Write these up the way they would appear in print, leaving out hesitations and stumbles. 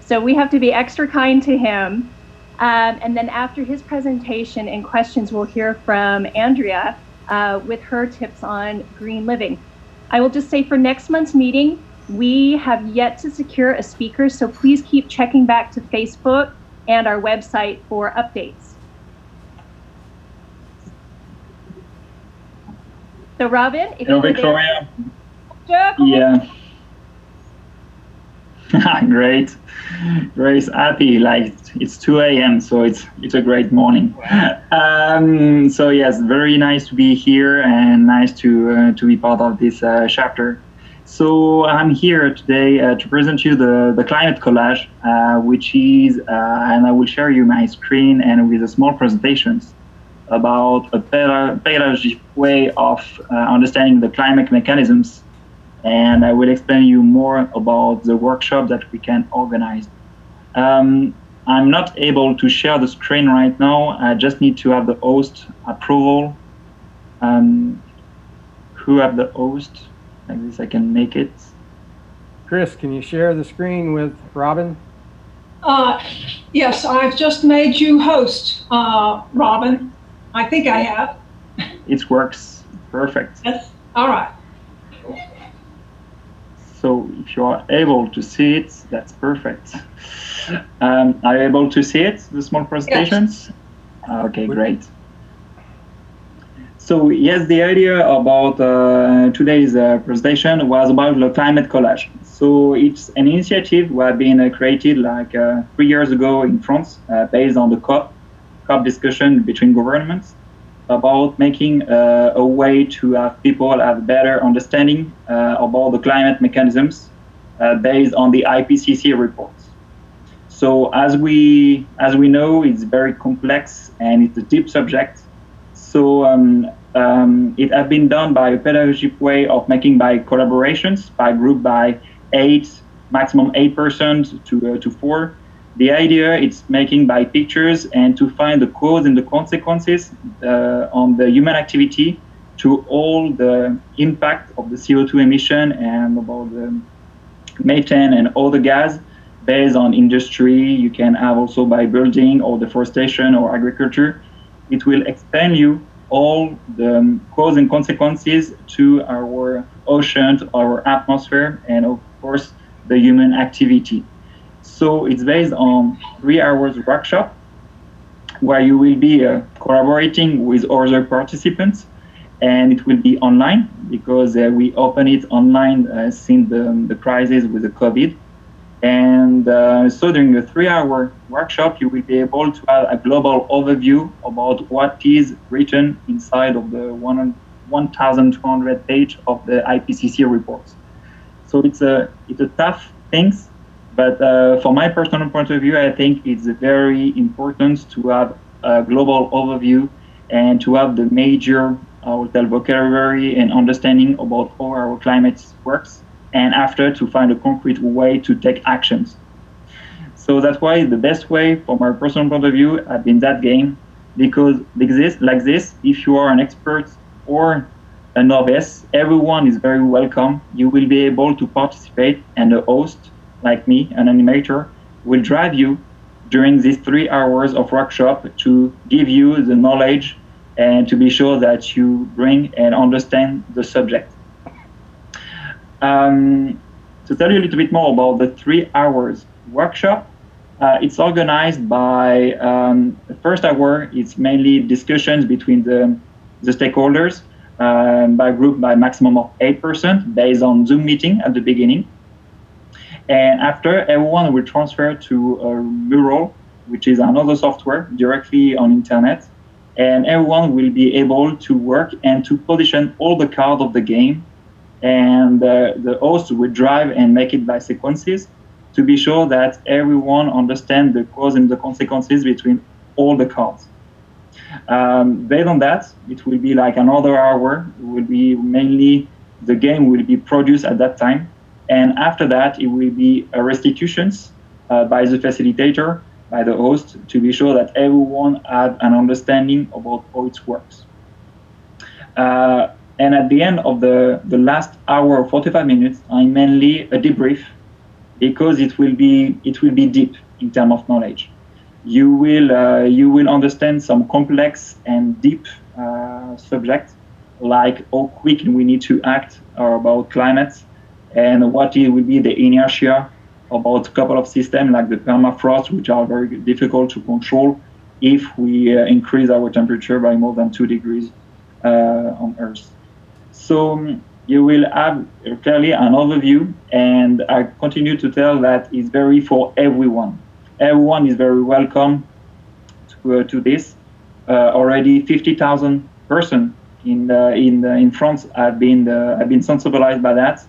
So we have to be extra kind to him. And then after his presentation and questions, we'll hear from Andrea with her tips on green living. I will just say for next month's meeting, we have yet to secure a speaker, so please keep checking back to Facebook and our website for updates. So Robin, if hello, Victoria. There. Yeah. Great. Grace, happy. Like it's 2 a.m., so it's a great morning. So yes, very nice to be here and nice to be part of this chapter. So I'm here today to present you the climate collage, which is, and I will share you my screen and with a small presentations about a pedagogic way of understanding the climate mechanisms. And I will explain you more about the workshop that we can organize. I'm not able to share the screen right now. I just need to have the host approval. Who have the host? Like this, I can make it. Chris, can you share the screen with Robin? Yes, I've just made you host, Robin. I think I have. It works. Perfect. Yes. All right. So if you are able to see it, that's perfect. Are you able to see it, the small presentations? Yes. Okay, great. So yes, the idea about today's presentation was about the climate collage. So it's an initiative that has been created like 3 years ago in France, based on the COP discussion between governments about making a way to have people have better understanding about the climate mechanisms based on the IPCC reports. So as we know, it's very complex and it's a deep subject. So it has been done by a pedagogic way of making by collaborations, by group by 8, maximum 8% to 4. The idea is making by pictures and to find the cause and the consequences on the human activity to all the impact of the CO2 emission and about the methane and all the gas based on industry. You can have also by building or deforestation or agriculture. It will explain you all the cause and consequences to our ocean, our atmosphere, and of course the human activity. So it's based on 3 hours workshop where you will be collaborating with other participants, and it will be online because we open it online since the crisis with the COVID. And so during the 3-hour workshop, you will be able to have a global overview about what is written inside of the 1,200 page of the IPCC reports. So it's a tough thing. But from my personal point of view, I think it's very important to have a global overview and to have the major, I would tell, vocabulary and understanding about how our climate works, and after to find a concrete way to take actions. So that's why the best way, from my personal point of view, has been that game, because like this, if you are an expert or a novice, everyone is very welcome. You will be able to participate, and the host, like me, an animator, will drive you during these 3 hours of workshop to give you the knowledge and to be sure that you bring and understand the subject. To tell you a little bit more about the 3 hours workshop, it's organized by the first hour, it's mainly discussions between the stakeholders by group by maximum of 8% based on Zoom meeting at the beginning. And after, everyone will transfer to a Mural, which is another software directly on internet. And everyone will be able to work and to position all the cards of the game. And the host will drive and make it by sequences to be sure that everyone understands the cause and the consequences between all the cards. Based on that, it will be like another hour. It will be mainly the game will be produced at that time. And after that, it will be a restitutions by the facilitator, by the host, to be sure that everyone has an understanding about how it works. And at the end of the last hour, 45 minutes, I'm mainly a debrief because it will be deep in terms of knowledge. You will understand some complex and deep subjects, like how quick we need to act about climate, and what it will be the inertia about a couple of systems like the permafrost, which are very difficult to control if we increase our temperature by more than 2 degrees on Earth. So you will have clearly an overview, and I continue to tell that it's very for everyone. Everyone is very welcome to this. Already 50,000 persons in France have been sensibilized by that.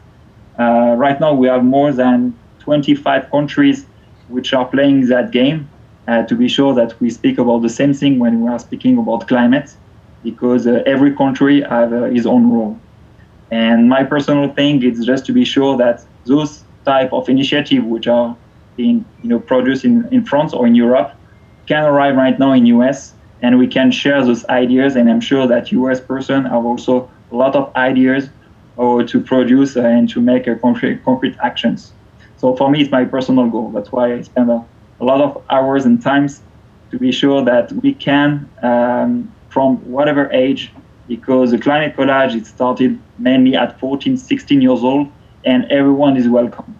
Right now, we have more than 25 countries which are playing that game to be sure that we speak about the same thing when we are speaking about climate, because every country has its own role. And my personal thing is just to be sure that those type of initiatives which are being produced in France or in Europe can arrive right now in US, and we can share those ideas. And I'm sure that US person have also a lot of ideas or to produce and to make a concrete actions. So for me, it's my personal goal. That's why I spend a lot of hours and times to be sure that we can, from whatever age, because the climate collage, it started mainly at 14, 16 years old, and everyone is welcome.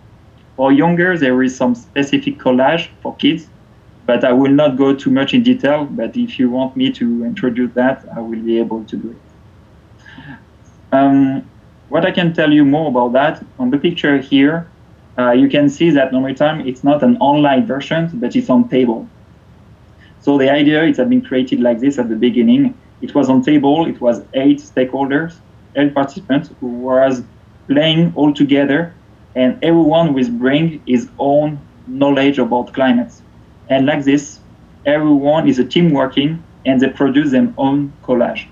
For younger, there is some specific collage for kids, but I will not go too much in detail. But if you want me to introduce that, I will be able to do it. What I can tell you more about that, on the picture here, you can see that normally time it's not an online version, but it's on table. So the idea is been created like this at the beginning. It was on table, it was 8 stakeholders, 8 participants who was playing all together, and everyone will bring his own knowledge about climate. And like this, everyone is a team working, and they produce their own collage.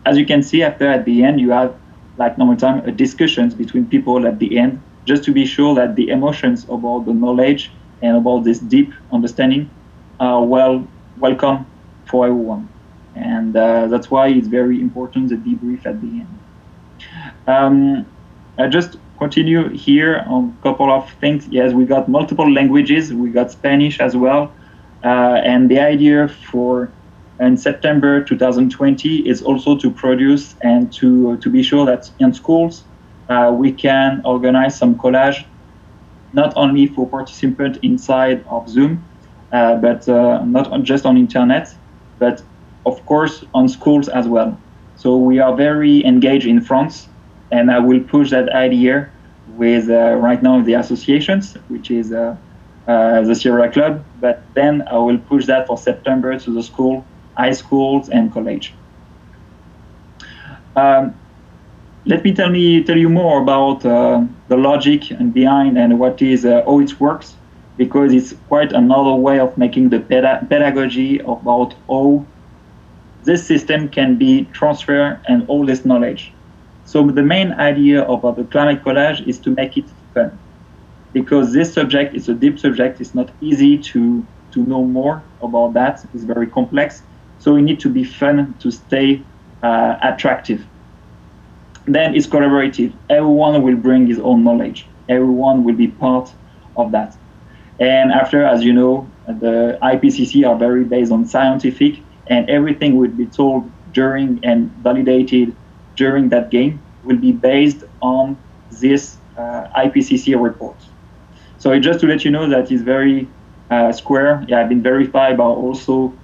As you can see, after at the end, you have, like normal time, discussions between people at the end, just to be sure that the emotions about the knowledge and about this deep understanding are welcome for everyone. And that's why it's very important, the debrief at the end. I just continue here on a couple of things. Yes, we got multiple languages. We got Spanish as well. And the idea for in September 2020 is also to produce and to be sure that in schools we can organize some collage, not only for participants inside of Zoom, but not just on internet, but of course on schools as well. So we are very engaged in France, and I will push that idea with right now the associations, which is the Sierra Club, but then I will push that for September to the school, high schools and college. Let me tell you more about the logic and behind and what is how it works, because it's quite another way of making the pedagogy about how this system can be transferred and all this knowledge. So the main idea about the climate collage is to make it fun, because this subject is a deep subject. It's not easy to know more about that. It's very complex. So we need to be fun to stay attractive. Then it's collaborative. Everyone will bring his own knowledge. Everyone will be part of that. And after, as you know, the IPCC are very based on scientific, and everything will be told during and validated during that game will be based on this IPCC report. So just to let you know that it's very square. Yeah, I've been verified by also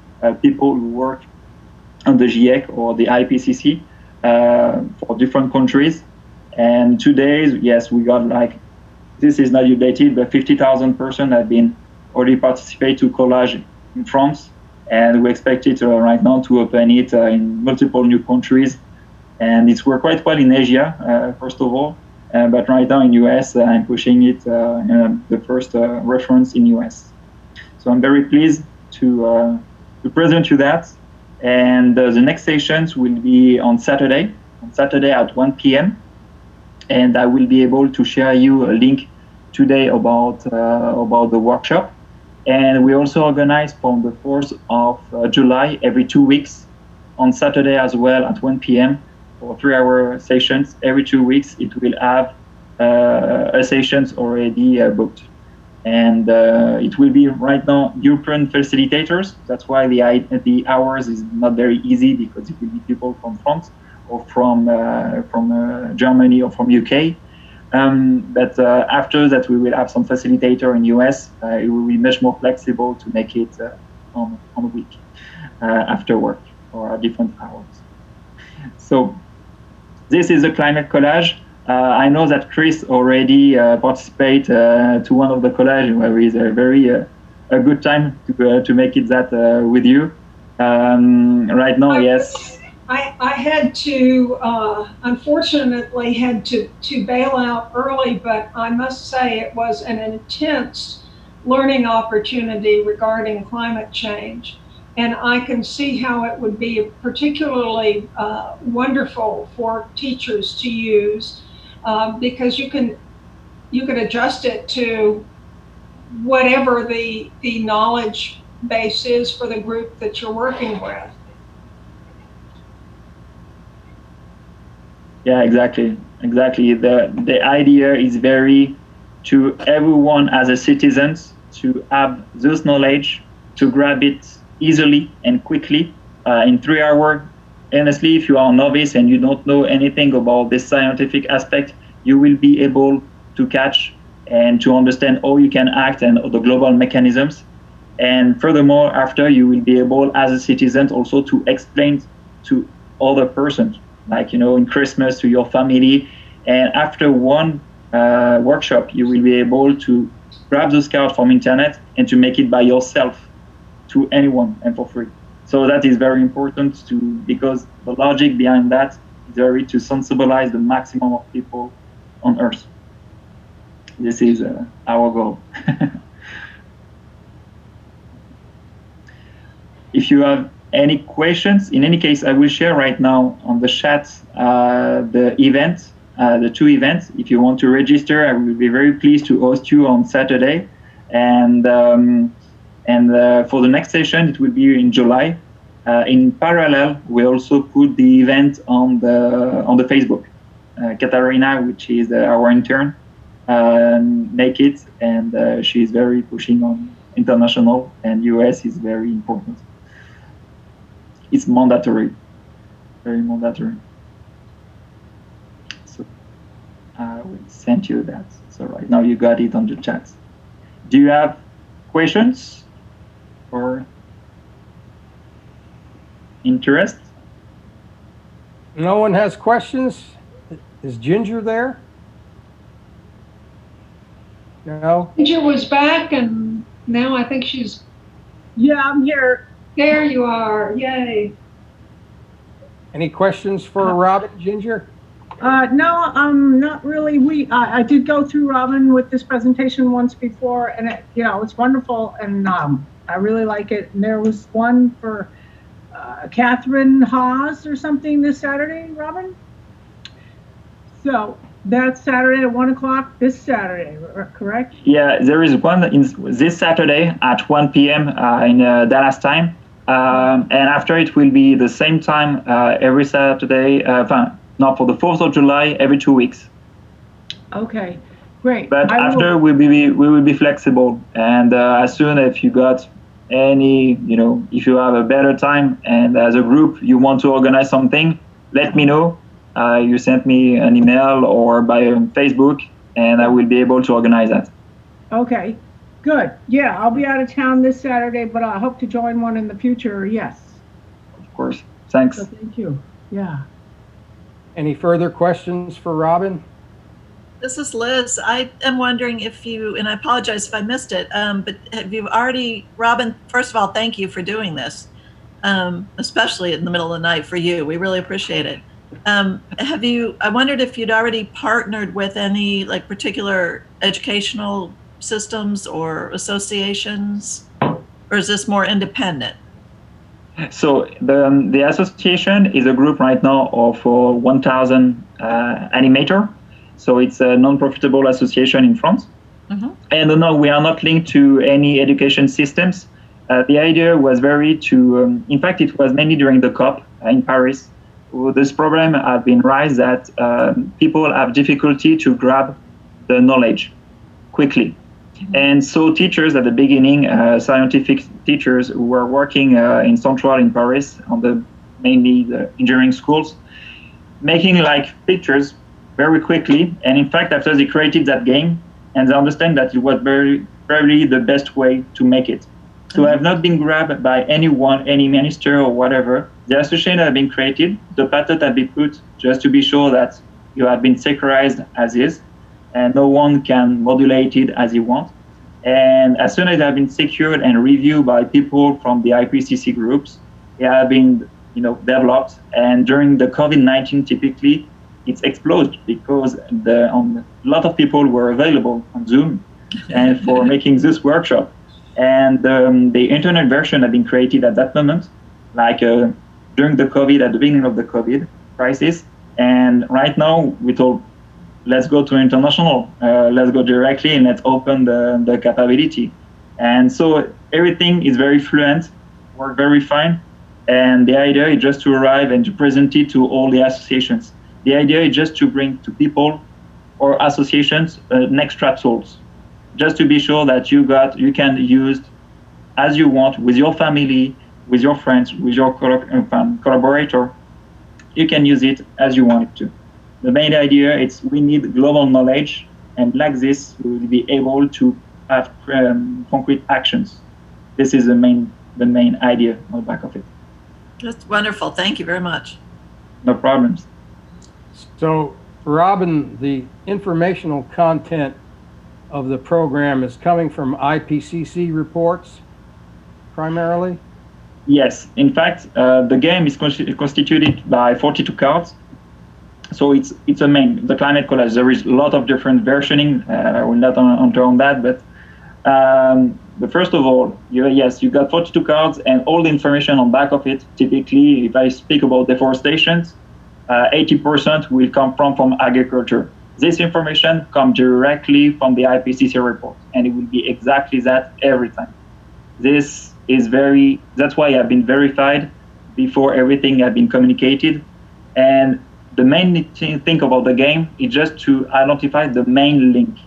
people who work on the GIEC or the IPCC for different countries. And today, yes, we got like, this is not updated, but 50,000 persons have been already participate to collage in France. And we expect it right now to open it in multiple new countries. And it's worked quite well in Asia, first of all. But right now in US, I'm pushing it, the first reference in US. So I'm very pleased to present you that. And the next sessions will be on Saturday at 1 p.m. And I will be able to share you a link today about the workshop. And we also organize from the 4th of July every 2 weeks on Saturday as well at 1 p.m. for 3-hour sessions. Every 2 weeks, it will have sessions already booked. And it will be right now European facilitators. That's why the hours is not very easy, because it will be people from France or from Germany or from UK. But after that, we will have some facilitator in US. It will be much more flexible to make it on a week after work or at different hours. So this is a climate collage. I know that Chris already participated to one of the collage, where is a very a good time to make it that with you. Right now, yes. I had to, unfortunately, had to bail out early, but I must say it was an intense learning opportunity regarding climate change. And I can see how it would be particularly wonderful for teachers to use, because you can adjust it to whatever the knowledge base is for the group that you're working with. Yeah, exactly. The idea is very to everyone as a citizens to have those knowledge, to grab it easily and quickly in 3 hours. Honestly, if you are a novice and you don't know anything about this scientific aspect, you will be able to catch and to understand how you can act and the global mechanisms. And furthermore, after, you will be able as a citizen also to explain to other persons, like, in Christmas to your family. And after one workshop, you will be able to grab those cards from internet and to make it by yourself to anyone and for free. So that is very important because the logic behind that is very to sensibilize the maximum of people on Earth. This is our goal. If you have any questions, in any case, I will share right now on the chat the event, the 2 events. If you want to register, I will be very pleased to host you on Saturday. And for the next session, it will be in July. In parallel, we also put the event on the Facebook. Katarina, which is our intern, make it, and she's very pushing on international, and US is very important. It's mandatory, very mandatory. So I will send you that. So right now you got it on the chat. Do you have questions or interest? No one has questions? Is Ginger there? No? Ginger was back, and now I think she's... Yeah, I'm here. There you are, yay. Any questions for Robin, Ginger? No, not really. I did go through Robin with this presentation once before, and it's wonderful, and I really like it. And there was one for Catherine Haas or something this Saturday, Robin. So that's Saturday at 1 o'clock. This Saturday, correct? Yeah, there is one this Saturday at 1 p.m. In Dallas time. And after it will be the same time every Saturday, for the 4th of July, every 2 weeks. Okay, great. But after we will be flexible, and as soon as you got any, if you have a better time and as a group you want to organize something, let me know. You send me an email or by Facebook, and I will be able to organize that. Okay. Good. Yeah, I'll be out of town this Saturday, but I hope to join one in the future. Yes. Of course. Thanks. So thank you. Yeah. Any further questions for Robin? This is Liz. I am wondering if you, and I apologize if I missed it, but have you already, Robin, first of all, thank you for doing this, especially in the middle of the night for you. We really appreciate it. I wondered if you'd already partnered with any particular educational systems or associations, or is this more independent? So the association is a group right now of 1,000 animator. So it's a non-profitable association in France. Mm-hmm. And no, we are not linked to any education systems. The idea was in fact, it was mainly during the COP in Paris. This problem has been raised that people have difficulty to grab the knowledge quickly. And so teachers at the beginning, scientific teachers who were working in Central in Paris on mainly the engineering schools, making like pictures very quickly. And in fact, after they created that game, and they understand that it was probably the best way to make it. So I have not been grabbed by anyone, any minister or whatever. The association have been created, the patent have been put just to be sure that you have been securized as is, and no one can modulate it as he wants. And as soon as they have been secured and reviewed by people from the IPCC groups, they have been developed. And during the COVID-19, typically, it's exploded because a lot of people were available on Zoom and for making this workshop. And the internet version had been created at that moment, like during the COVID, at the beginning of the COVID crisis. And right now, we told, let's go to international, let's go directly and let's open the capability. And so everything is very fluent, work very fine. And the idea is just to arrive and to present it to all the associations. The idea is just to bring to people or associations an extra tools, just to be sure that you can use as you want with your family, with your friends, with your collaborator. You can use it as you want it to. The main idea is we need global knowledge, and like this, we will be able to have concrete actions. This is the main idea on the back of it. That's wonderful. Thank you very much. No problems. So, Robin, the informational content of the program is coming from IPCC reports primarily? Yes. In fact, the game is constituted by 42 cards. So it's the climate collage. There is a lot of different versioning. I will not enter on that, but first of all, you got 42 cards and all the information on back of it. Typically, if I speak about deforestation, 80% will come from agriculture. This information comes directly from the IPCC report, and it will be exactly that every time. That's why it has been verified before everything has been communicated. And the main thing about the game is just to identify the main link.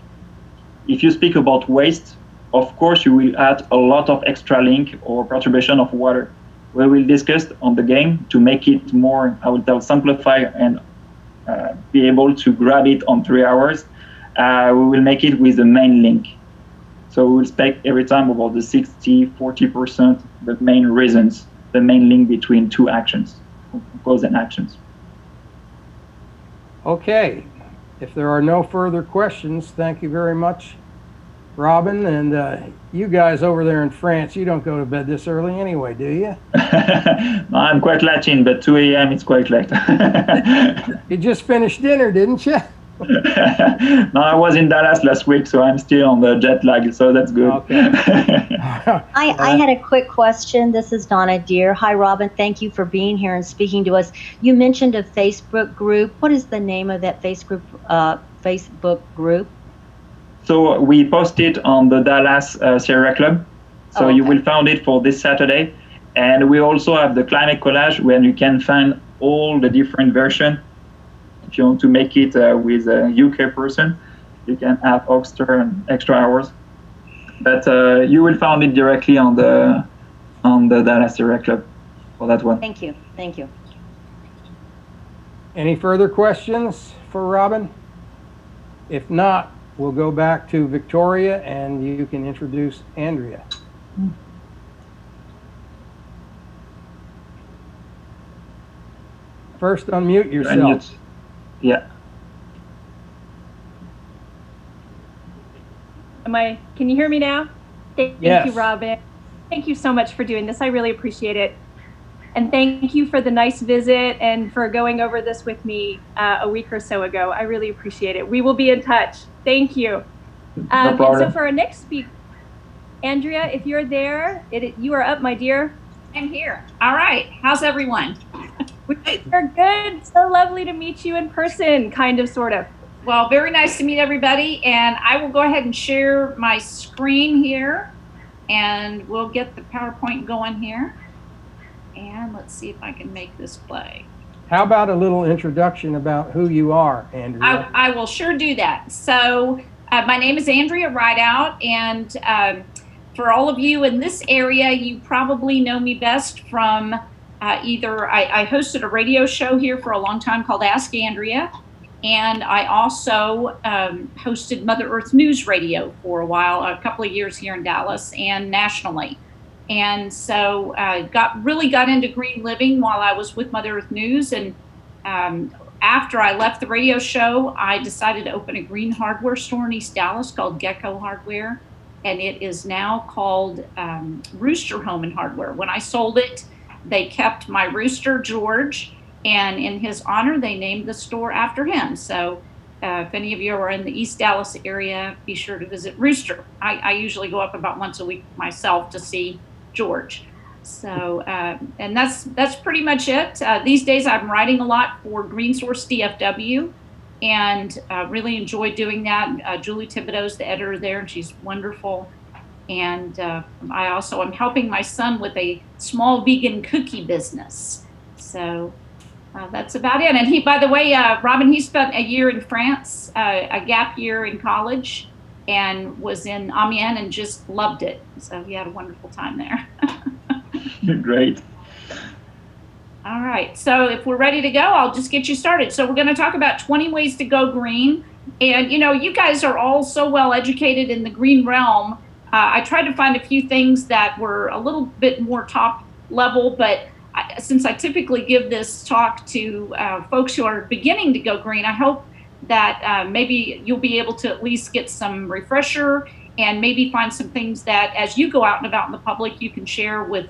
If you speak about waste, of course, you will add a lot of extra link or perturbation of water. We will discuss on the game to make it more, simplify and be able to grab it on 3 hours. We will make it with the main link. So we will speak every time about the 60-40%, the main reasons, the main link between two actions, cause and actions. Okay. If there are no further questions, thank you very much, Robin. And you guys over there in France, you don't go to bed this early anyway, do you? No, I'm quite Latin, but 2 a.m. it's quite late. You just finished dinner, didn't you? No, I was in Dallas last week, so I'm still on the jet lag, so that's good. Okay. I had a quick question. This is Donna Deere. Hi, Robin. Thank you for being here and speaking to us. You mentioned a Facebook group. What is the name of that Facebook group? So we posted on the Dallas Sierra Club. So you will find it for this Saturday. And we also have the climate collage where you can find all the different versions. If you want to make it with a UK person, you can add Oxter and extra hours. But you will find it directly on the Dallas Sierra Club for that one. Thank you. Thank you. Any further questions for Robin? If not, we'll go back to Victoria and you can introduce Andrea. First, unmute yourself. Yeah. Can you hear me now? Thank Yes. you, Robin. Thank you so much for doing this. I really appreciate it. And thank you for the nice visit and for going over this with me a week or so ago. I really appreciate it. We will be in touch. Thank you. No And problem. so for our next speaker, Andrea, if you're there, you are up, my dear. I'm here. All right. How's everyone? We're good. So lovely to meet you in person, kind of, sort of. Well, very nice to meet everybody. And I will go ahead and share my screen here. And we'll get the PowerPoint going here. And let's see if I can make this play. How about a little introduction about who you are, Andrea? I will sure do that. So My name is Andrea Rideout, and for all of you in this area, you probably know me best from either I hosted a radio show here for a long time called Ask Andrea, and I also hosted Mother Earth News Radio for a while, a couple of years here in Dallas and nationally. And so really got into green living while I was with Mother Earth News. And after I left the radio show, I decided to open a green hardware store in East Dallas called Gecko Hardware. And it is now called Rooster Home and Hardware. When I sold it, they kept my rooster, George, and in his honor, they named the store after him. So if any of you are in the East Dallas area, be sure to visit Rooster. I usually go up about once a week myself to see George. So, and that's pretty much it. These days I'm writing a lot for Green Source DFW, and really enjoy doing that. Julie Thibodeau's the editor there, and she's wonderful. And I also am helping my son with a small vegan cookie business. So that's about it. And he, by the way, Robin, he spent a year in France, a gap year in college, and was in Amiens and just loved it. So he had a wonderful time there. Great. All right, so if we're ready to go, I'll just get you started. So we're going to talk about 20 ways to go green. And, you know, you guys are all so well educated in the green realm. I tried to find a few things that were a little bit more top level, but since I typically give this talk to folks who are beginning to go green, I hope that maybe you'll be able to at least get some refresher and maybe find some things that as you go out and about in the public, you can share with,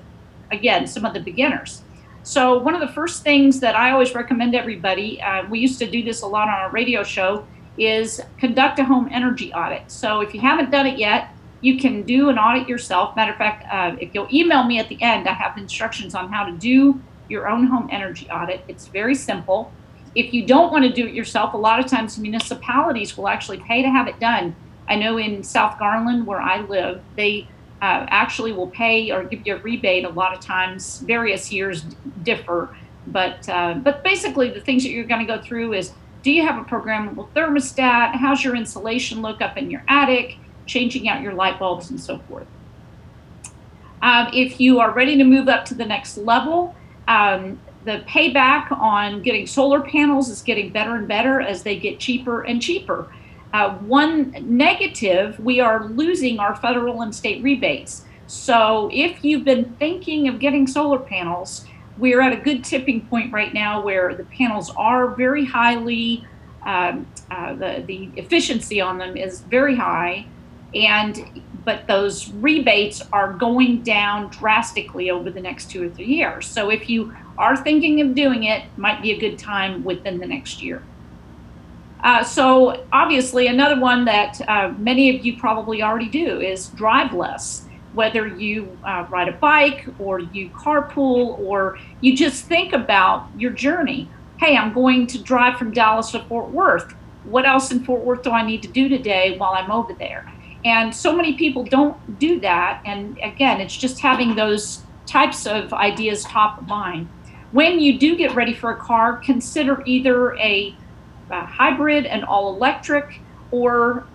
again, some of the beginners. So one of the first things that I always recommend everybody, we used to do this a lot on our radio show, is conduct a home energy audit. So if you haven't done it yet, you can do an audit yourself. Matter of fact, if you'll email me at the end, I have instructions on how to do your own home energy audit. It's very simple. If you don't want to do it yourself, a lot of times municipalities will actually pay to have it done. I know in South Garland, where I live, they actually will pay or give you a rebate. A lot of times, various years differ, but basically the things that you're going to go through is, do you have a programmable thermostat? How's your insulation look up in your attic? Changing out your light bulbs and so forth. If you are ready to move up to the next level, the payback on getting solar panels is getting better and better as they get cheaper and cheaper. One negative, we are losing our federal and state rebates. So if you've been thinking of getting solar panels, we're at a good tipping point right now where the panels are very highly, the efficiency on them is very high, but those rebates are going down drastically over the next 2 or 3 years. So if you are thinking of doing it, might be a good time within the next year. So obviously another one that many of you probably already do is drive less. Whether you ride a bike or you carpool or you just think about your journey. Hey, I'm going to drive from Dallas to Fort Worth. What else in Fort Worth do I need to do today while I'm over there? And so many people don't do that. And again, it's just having those types of ideas top of mind. When you do get ready for a car, consider either a hybrid, an all electric, or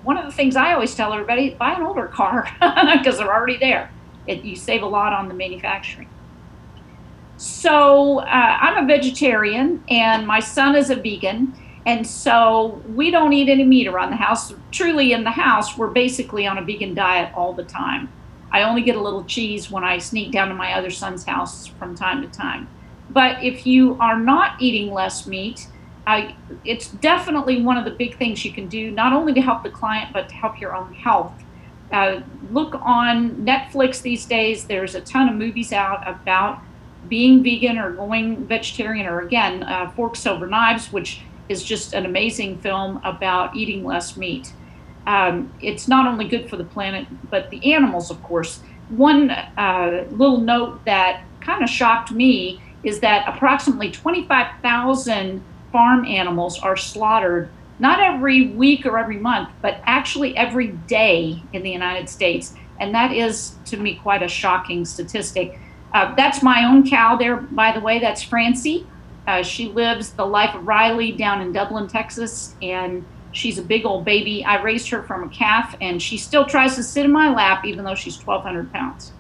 one of the things I always tell everybody, buy an older car because they're already there. You save a lot on the manufacturing. So I'm a vegetarian and my son is a vegan. And so we don't eat any meat around the house. Truly in the house, we're basically on a vegan diet all the time. I only get a little cheese when I sneak down to my other son's house from time to time. But if you are not eating less meat, it's definitely one of the big things you can do, not only to help the client, but to help your own health. Look on Netflix these days. There's a ton of movies out about being vegan or going vegetarian, or again, Forks Over Knives, which is just an amazing film about eating less meat. It's not only good for the planet, but the animals, of course. One little note that kind of shocked me is that approximately 25,000 farm animals are slaughtered, not every week or every month, but actually every day in the United States. And that is, to me, quite a shocking statistic. That's my own cow there, by the way. That's Francie. She lives the life of Riley down in Dublin, Texas, and She's a big old baby. I raised her from a calf, and she still tries to sit in my lap, even though she's 1,200 pounds.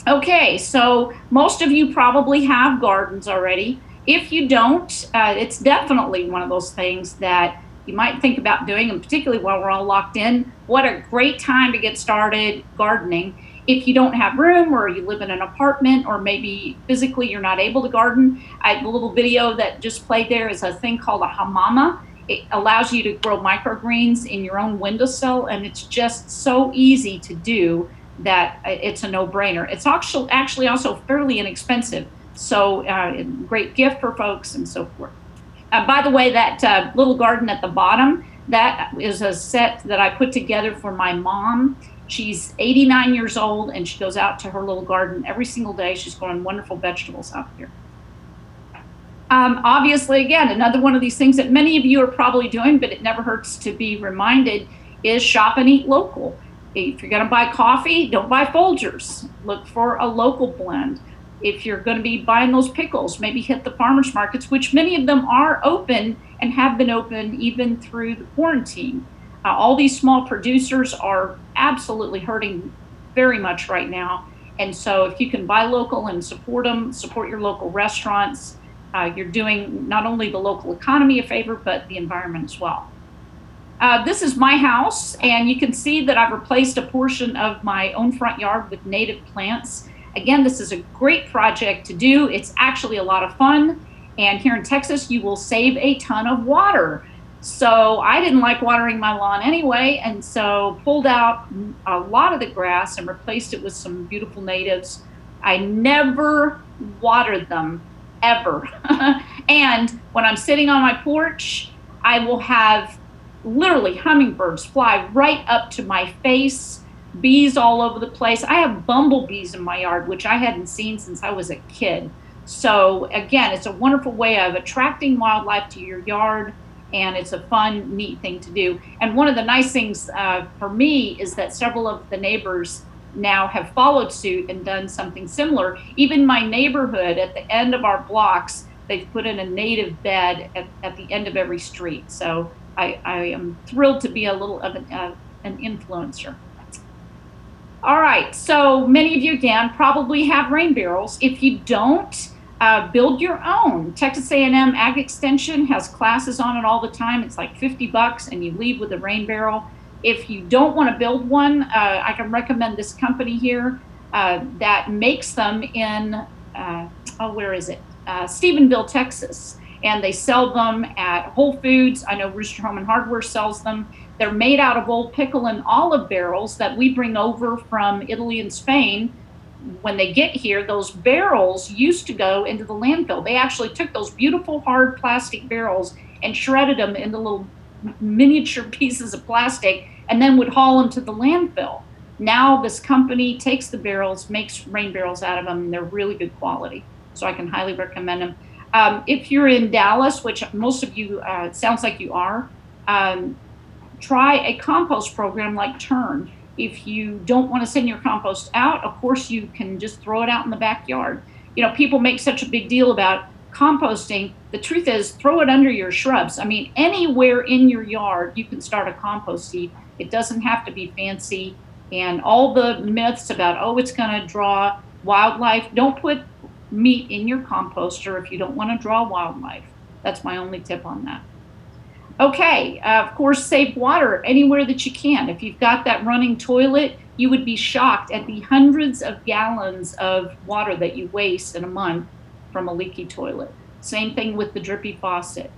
Okay, so most of you probably have gardens already. If you don't, it's definitely one of those things that you might think about doing, and particularly while we're all locked in. What a great time to get started gardening. If you don't have room, or you live in an apartment, or maybe physically you're not able to garden, the little video that just played there is a thing called a hamama. It allows you to grow microgreens in your own windowsill, and it's just so easy to do that it's a no-brainer. It's actually also fairly inexpensive, so great gift for folks and so forth. By the way, that little garden at the bottom, that is a set that I put together for my mom. She's 89 years old, and she goes out to her little garden every single day. She's growing wonderful vegetables out there. Obviously, again, another one of these things that many of you are probably doing, but it never hurts to be reminded, is shop and eat local. If you're going to buy coffee, don't buy Folgers. Look for a local blend. If you're going to be buying those pickles, maybe hit the farmers markets, which many of them are open and have been open even through the quarantine. All these small producers are absolutely hurting very much right now. And so if you can buy local and support them, support your local restaurants, you're doing not only the local economy a favor, but the environment as well. This is my house, and you can see that I've replaced a portion of my own front yard with native plants. Again, this is a great project to do. It's actually a lot of fun. And here in Texas, you will save a ton of water. So I didn't like watering my lawn anyway, and so pulled out a lot of the grass and replaced it with some beautiful natives. I never watered them, ever. And when I'm sitting on my porch, I will have literally hummingbirds fly right up to my face, bees all over the place. I have bumblebees in my yard, which I hadn't seen since I was a kid. So again, it's a wonderful way of attracting wildlife to your yard, and it's a fun, neat thing to do. And one of the nice things for me is that several of the neighbors now have followed suit and done something similar. Even my neighborhood, at the end of our blocks, they've put in a native bed at the end of every street. So I am thrilled to be a little of an influencer. All right, so many of you, again, probably have rain barrels. If you don't, build your own. Texas A&M Ag Extension has classes on it all the time. It's like $50, and you leave with a rain barrel. If you don't want to build one, I can recommend this company here that makes them in, where is it? Stephenville, Texas. And they sell them at Whole Foods. I know Rooster Home and Hardware sells them. They're made out of old pickle and olive barrels that we bring over from Italy and Spain. When they get here, those barrels used to go into the landfill. They actually took those beautiful hard plastic barrels and shredded them into little miniature pieces of plastic, and then would haul them to the landfill. Now this company takes the barrels, makes rain barrels out of them, and they're really good quality. So I can highly recommend them. If you're in Dallas, which most of you, it sounds like you are, try a compost program like Turn. If you don't want to send your compost out, of course you can just throw it out in the backyard. You know, people make such a big deal about composting. The truth is, throw it under your shrubs. I mean, anywhere in your yard, you can start a compost heap. It doesn't have to be fancy. And all the myths about, oh, it's going to draw wildlife. Don't put meat in your composter if you don't want to draw wildlife. That's my only tip on that. Okay, of course, save water anywhere that you can. If you've got that running toilet, you would be shocked at the hundreds of gallons of water that you waste in a month from a leaky toilet. Same thing with the drippy faucet.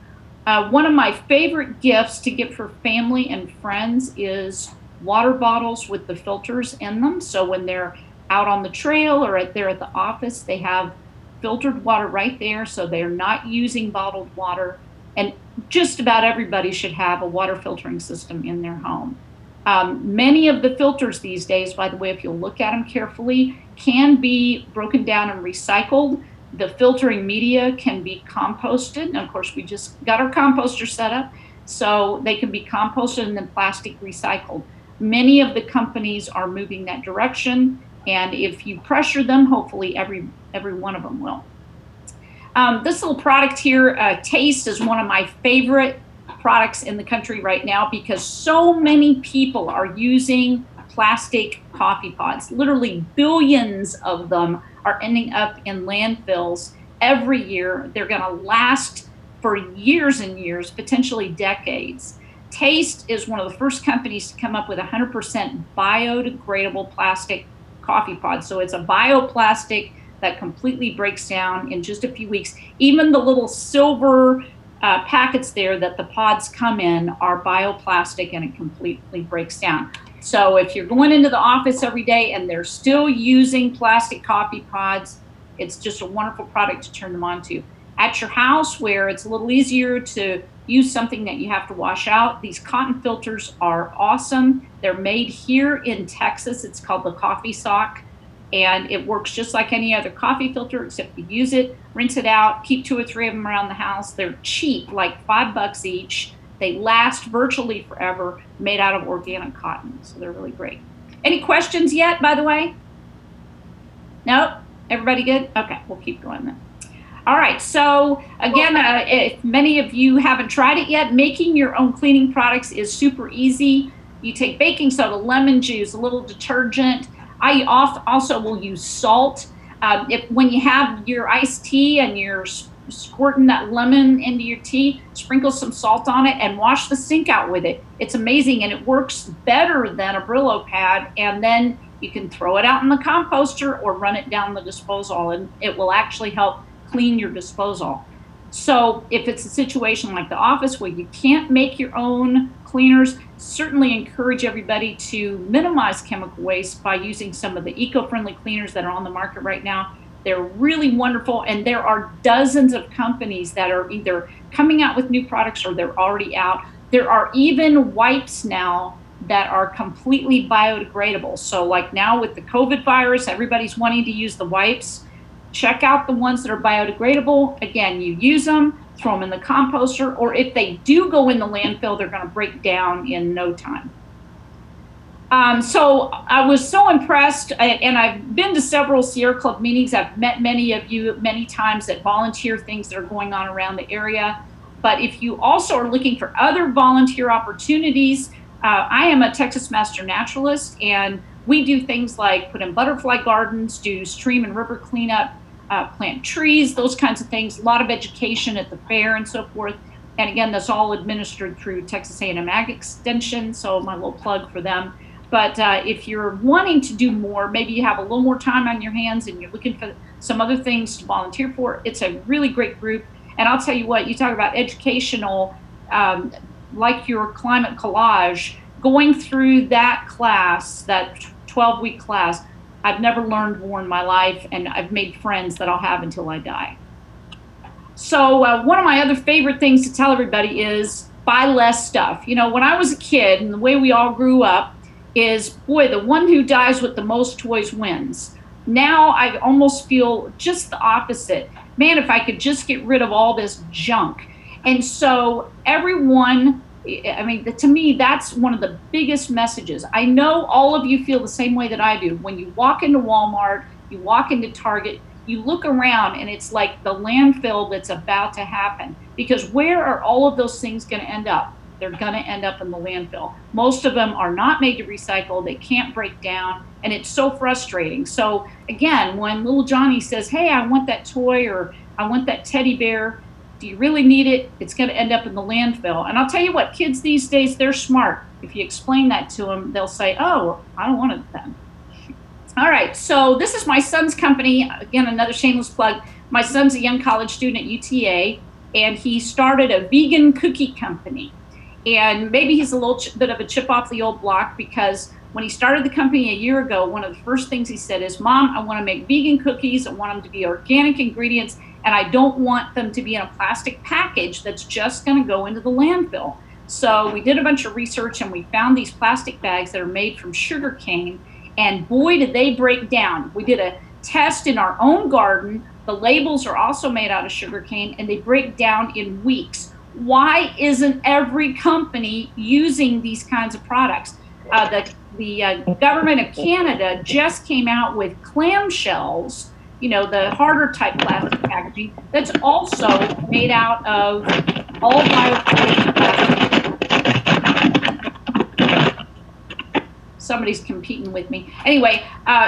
One of my favorite gifts to get for family and friends is water bottles with the filters in them. So when they're out on the trail or they're at the office, they have filtered water right there, so they're not using bottled water. And just about everybody should have a water filtering system in their home. Many of the filters these days, by the way, if you'll look at them carefully, can be broken down and recycled. The filtering media can be composted. And of course, we just got our composter set up, so they can be composted and then plastic recycled. Many of the companies are moving that direction, and if you pressure them, hopefully every one of them will. This little product here, Taste, is one of my favorite products in the country right now because so many people are using plastic coffee pods. Literally billions of them are ending up in landfills every year. They're going to last for years and years, potentially decades. Taste is one of the first companies to come up with 100% biodegradable plastic coffee pods. So it's a bioplastic that completely breaks down in just a few weeks. Even the little silver packets there that the pods come in are bioplastic, and it completely breaks down. So if you're going into the office every day and they're still using plastic coffee pods, it's just a wonderful product to turn them on to. At your house, where it's a little easier to use something that you have to wash out, these cotton filters are awesome. They're made here in Texas. It's called the Coffee Sock, and it works just like any other coffee filter, except you use it, rinse it out, keep 2 or 3 of them around the house. They're cheap, like $5 each. They last virtually forever, made out of organic cotton. So they're really great. Any questions yet, by the way? Nope? Everybody good? Okay, we'll keep going then. All right, so again, if many of you haven't tried it yet, making your own cleaning products is super easy. You take baking soda, lemon juice, a little detergent. I also will use salt. When you have your iced tea and you're squirting that lemon into your tea, sprinkle some salt on it and wash the sink out with it. It's amazing, and it works better than a Brillo pad. And then you can throw it out in the composter or run it down the disposal, and it will actually help clean your disposal. So if it's a situation like the office where you can't make your own cleaners, certainly encourage everybody to minimize chemical waste by using some of the eco-friendly cleaners that are on the market right now. They're really wonderful, and there are dozens of companies that are either coming out with new products or they're already out. There are even wipes now that are completely biodegradable. So like now with the COVID virus, everybody's wanting to use the wipes. Check out the ones that are biodegradable. Again, you use them, throw them in the composter, or if they do go in the landfill, they're going to break down in no time. So I was so impressed, and I've been to several Sierra Club meetings. I've met many of you many times at volunteer things that are going on around the area. But if you also are looking for other volunteer opportunities, I am a Texas Master Naturalist, and we do things like put in butterfly gardens, do stream and river cleanup, plant trees, those kinds of things, a lot of education at the fair and so forth. And again, that's all administered through Texas A&M Ag Extension, so my little plug for them. But if you're wanting to do more, maybe you have a little more time on your hands and you're looking for some other things to volunteer for, it's a really great group. And I'll tell you what, you talk about educational, like your climate collage, going through that class, that 12-week class, I've never learned more in my life, and I've made friends that I'll have until I die. So one of my other favorite things to tell everybody is buy less stuff. You know, when I was a kid, and the way we all grew up is, boy, the one who dies with the most toys wins. Now I almost feel just the opposite. Man, if I could just get rid of all this junk. And so everyone, I mean, to me, that's one of the biggest messages. I know all of you feel the same way that I do. When you walk into Walmart, you walk into Target, you look around and it's like the landfill that's about to happen. Because where are all of those things going to end up? They're going to end up in the landfill. Most of them are not made to recycle. They can't break down, and it's so frustrating. So again, when little Johnny says, hey, I want that toy, or I want that teddy bear, do you really need it? It's going to end up in the landfill. And I'll tell you what, kids these days, they're smart. If you explain that to them, they'll say, oh, I don't want it then. All right, so this is my son's company. Again, another shameless plug. My son's a young college student at UTA, and he started a vegan cookie company. And maybe he's a little bit of a chip off the old block, because when he started the company a year ago, one of the first things he said is, Mom, I want to make vegan cookies. I want them to be organic ingredients, and I don't want them to be in a plastic package that's just going to go into the landfill. So we did a bunch of research, and we found these plastic bags that are made from sugar cane, and boy, did they break down. We did a test in our own garden. The labels are also made out of sugar cane, and they break down in weeks. Why isn't every company using these kinds of products? The government of Canada just came out with clamshells, you know, the harder type plastic packaging, that's also made out of all biodegradable plastic. somebody's competing with me. Anyway,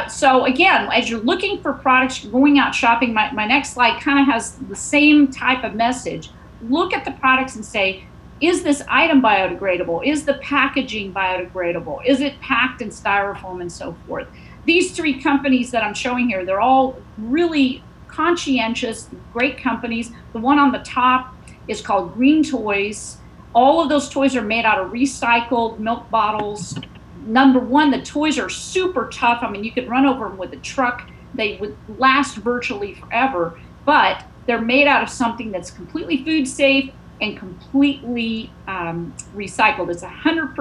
so again, as you're looking for products, you're going out shopping, my next slide kind of has the same type of message. Look at the products and say, is this item biodegradable? Is the packaging biodegradable? Is it packed in styrofoam and so forth? These three companies that I'm showing here, they're all really conscientious, great companies. The one on the top is called Green Toys. All of those toys are made out of recycled milk bottles. Number one, the toys are super tough. I mean, you could run over them with a truck. They would last virtually forever, but they're made out of something that's completely food safe and completely recycled. It's 100%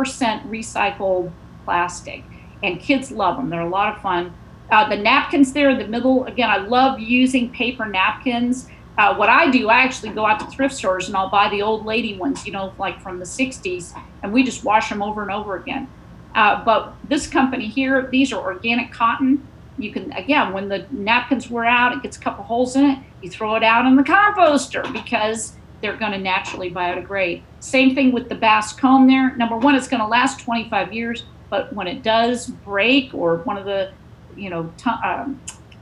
recycled plastic, and kids love them. They're a lot of fun. The napkins there in the middle, again, I love using paper napkins. What I do, I actually go out to thrift stores and I'll buy the old lady ones, you know, like from the 60s, and we just wash them over and over again. But this company here, these are organic cotton. You can, again, when the napkins wear out, it gets a couple holes in it, you throw it out in the composter because they're going to naturally biodegrade. Same thing with the Bass comb there. Number one, it's going to last 25 years, but when it does break or one of the, you know,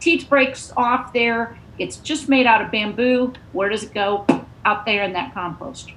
teeth breaks off there, it's just made out of bamboo. Where does it go? Out there in that composter.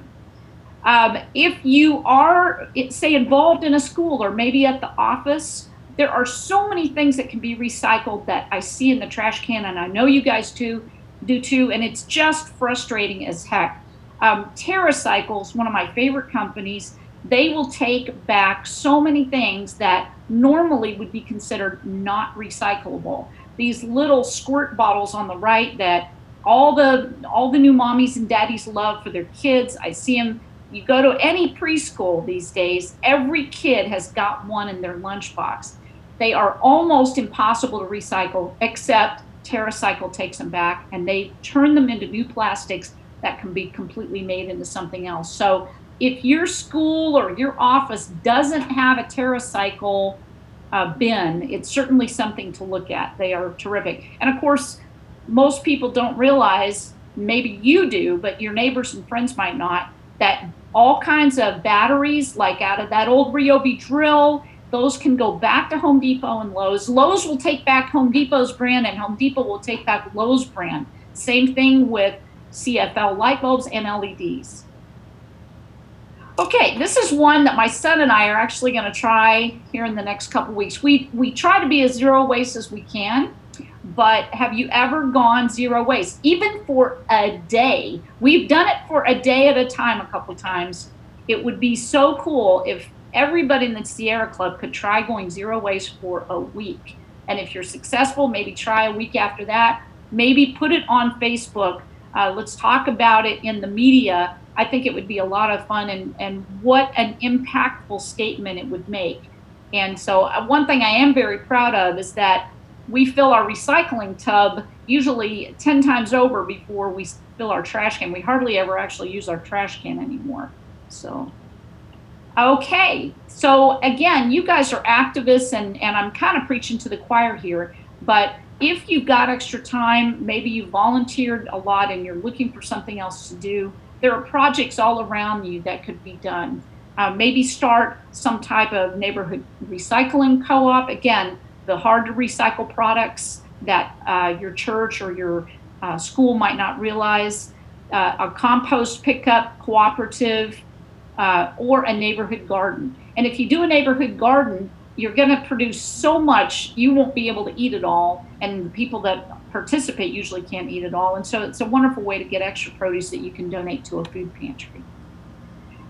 If you are, say, involved in a school or maybe at the office, there are so many things that can be recycled that I see in the trash can, and I know you guys do too, and it's just frustrating as heck. TerraCycle's one of my favorite companies. They will take back so many things that normally would be considered not recyclable. These little squirt bottles on the right that all the new mommies and daddies love for their kids. I see them. You go to any preschool these days, every kid has got one in their lunchbox. They are almost impossible to recycle, except TerraCycle takes them back and they turn them into new plastics that can be completely made into something else. So if your school or your office doesn't have a TerraCycle bin, it's certainly something to look at. They are terrific. And of course, most people don't realize, maybe you do, but your neighbors and friends might not, that all kinds of batteries, like out of that old Ryobi drill, those can go back to Home Depot and Lowe's. Lowe's will take back Home Depot's brand and Home Depot will take back Lowe's brand. Same thing with CFL light bulbs and LEDs. Okay, this is one that my son and I are actually going to try here in the next couple weeks. We try to be as zero waste as we can, but have you ever gone zero waste? Even for a day. We've done it for a day at a time a couple times. It would be so cool if everybody in the Sierra Club could try going zero waste for a week. And if you're successful, maybe try a week after that. Maybe put it on Facebook. Let's talk about it in the media. I think it would be a lot of fun, and what an impactful statement it would make. And so one thing I am very proud of is that we fill our recycling tub usually 10 times over before we fill our trash can. We hardly ever actually use our trash can anymore. So, okay. So again, you guys are activists, and I'm kind of preaching to the choir here, but if you've got extra time, maybe you volunteered a lot and you're looking for something else to do, there are projects all around you that could be done. Maybe start some type of neighborhood recycling co-op. Again, the hard to recycle products that your church or your school might not realize, a compost pickup cooperative, or a neighborhood garden. And if you do a neighborhood garden, you're going to produce so much, you won't be able to eat it all. And the people that participate usually can't eat it all. And so it's a wonderful way to get extra produce that you can donate to a food pantry.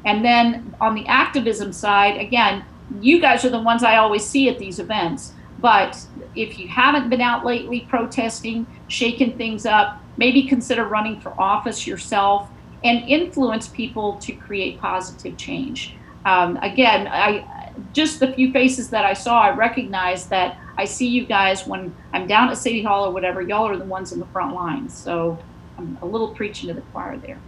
And then on the activism side, again, you guys are the ones I always see at these events. But if you haven't been out lately protesting, shaking things up, maybe consider running for office yourself and influence people to create positive change. Again, just the few faces that I saw, I recognize that I see you guys when I'm down at City Hall or whatever. Y'all are the ones in the front lines. So I'm a little preaching to the choir there.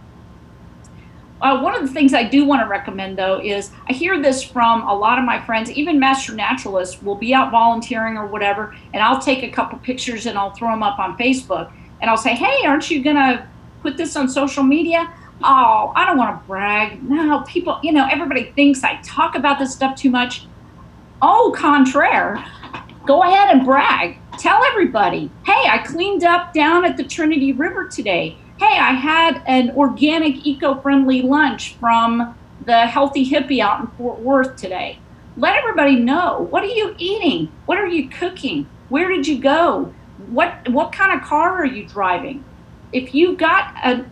One of the things I do want to recommend, though, is I hear this from a lot of my friends, even master naturalists will be out volunteering or whatever, and I'll take a couple pictures and I'll throw them up on Facebook. And I'll say, hey, aren't you going to put this on social media? Oh, I don't want to brag. No, people, everybody thinks I talk about this stuff too much. Au contraire, go ahead and brag. Tell everybody, hey, I cleaned up down at the Trinity River today. Hey, I had an organic, eco-friendly lunch from the Healthy Hippie out in Fort Worth today. Let everybody know, what are you eating? What are you cooking? Where did you go? What kind of car are you driving? If you got an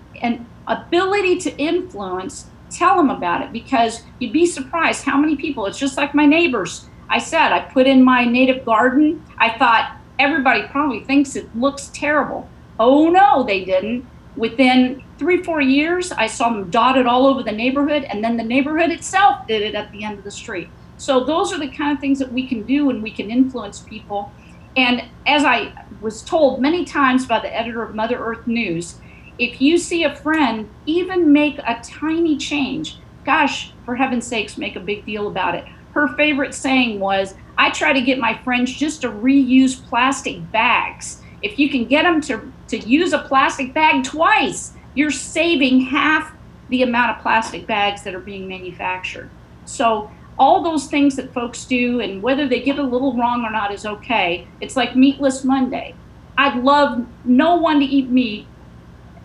ability to influence, tell them about it, because you'd be surprised how many people, it's just like my neighbors. I said, I put in my native garden. I thought everybody probably thinks it looks terrible. Oh no, they didn't. Within 3-4 years, I saw them dotted all over the neighborhood, and then the neighborhood itself did it at the end of the street. So those are the kind of things that we can do, and we can influence people. And as I was told many times by the editor of Mother Earth News, if you see a friend even make a tiny change, gosh, for heaven's sakes, make a big deal about it. Her favorite saying was, I try to get my friends just to reuse plastic bags. If you can get them to use a plastic bag twice, you're saving half the amount of plastic bags that are being manufactured. So all those things that folks do, and whether they get a little wrong or not is okay. It's like Meatless Monday. I'd love no one to eat meat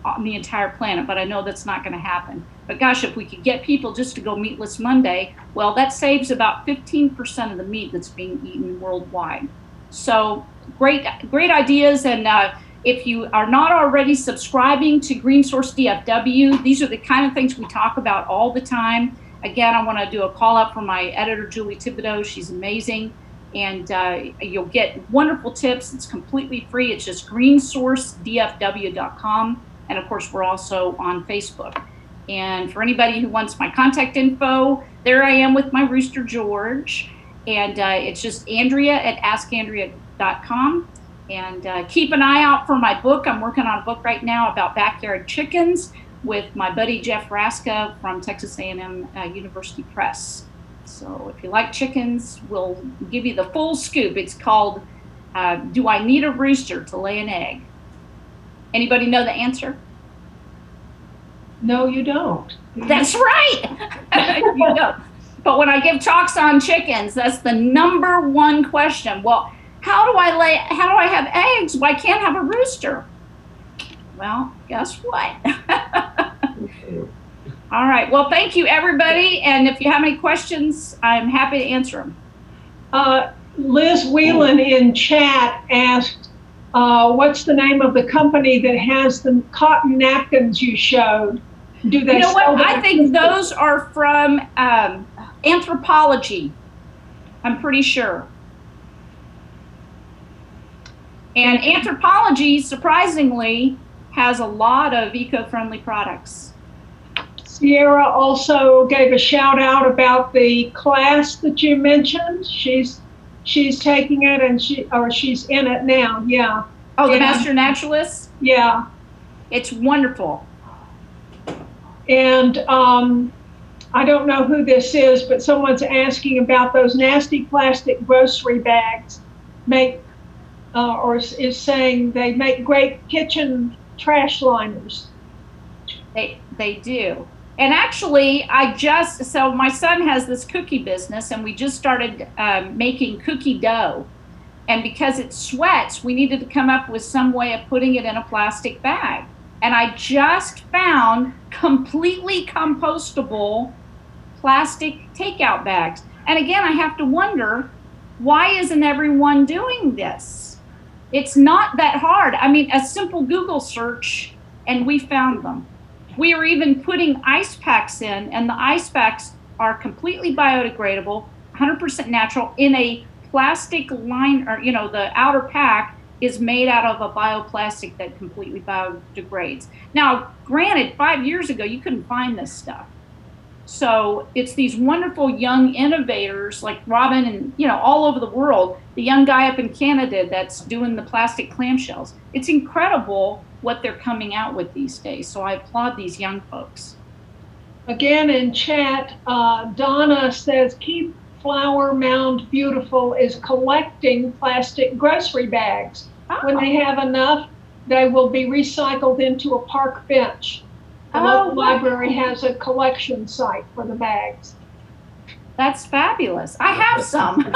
on the entire planet, but I know that's not going to happen. But gosh, if we could get people just to go Meatless Monday, well, that saves about 15% of the meat that's being eaten worldwide. So great ideas. And if you are not already subscribing to Green Source DFW, these are the kind of things we talk about all the time. Again, I want to do a call out for my editor, Julie Thibodeau. She's amazing. And you'll get wonderful tips. It's completely free. It's just greensourcedfw.com. And of course, we're also on Facebook. And for anybody who wants my contact info, there I am with my rooster, George. And it's just Andrea@askandrea.com. And keep an eye out for my book. I'm working on a book right now about backyard chickens with my buddy Jeff Raska from Texas A&M University Press. So if you like chickens, we'll give you the full scoop. It's called, Do I Need a Rooster to Lay an Egg? Anybody know the answer? No, you don't. That's right. You don't. But when I give talks on chickens, that's the #1 question. Well, how do I have eggs? Well, I can't have a rooster. Well, guess what? All right. Well, thank you, everybody. And if you have any questions, I'm happy to answer them. Liz Whelan in chat asked, what's the name of the company that has the cotton napkins you showed? Do they? You know what? I think those are from Anthropology. I'm pretty sure. And Anthropology, surprisingly, has a lot of eco-friendly products. Sierra also gave a shout out about the class that you mentioned. She's taking it, and she's in it now. Yeah. Oh, the Master Naturalist? Yeah. It's wonderful. And I don't know who this is, but someone's asking about those nasty plastic grocery bags or is saying they make great kitchen trash liners. They do. And actually, so my son has this cookie business, and we just started making cookie dough. And because it sweats, we needed to come up with some way of putting it in a plastic bag. And I just found completely compostable plastic takeout bags. And again, I have to wonder, why isn't everyone doing this? It's not that hard. I mean, a simple Google search, and we found them. We are even putting ice packs in, and the ice packs are completely biodegradable, 100% natural, in a plastic line, or the outer pack is made out of a bioplastic that completely biodegrades. Now, granted, 5 years ago, you couldn't find this stuff. So it's these wonderful young innovators like Robin and, all over the world, the young guy up in Canada that's doing the plastic clamshells. It's incredible what they're coming out with these days. So I applaud these young folks. Again, in chat, Donna says, Keep Flower Mound Beautiful is collecting plastic grocery bags. Oh. When they have enough, they will be recycled into a park bench. The local library has a collection site for the bags. That's fabulous. I have some.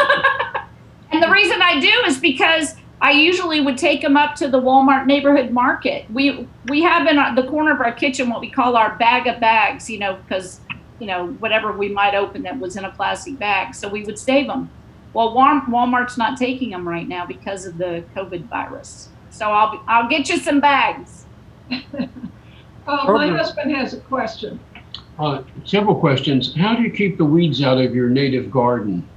And the reason I do is because I usually would take them up to the Walmart neighborhood market. We have in the corner of our kitchen what we call our bag of bags, you know, because, you know, whatever we might open that was in a plastic bag. So we would save them. Well, Walmart's not taking them right now because of the COVID virus. So I'll get you some bags. My husband has a question. Several questions. How do you keep the weeds out of your native garden?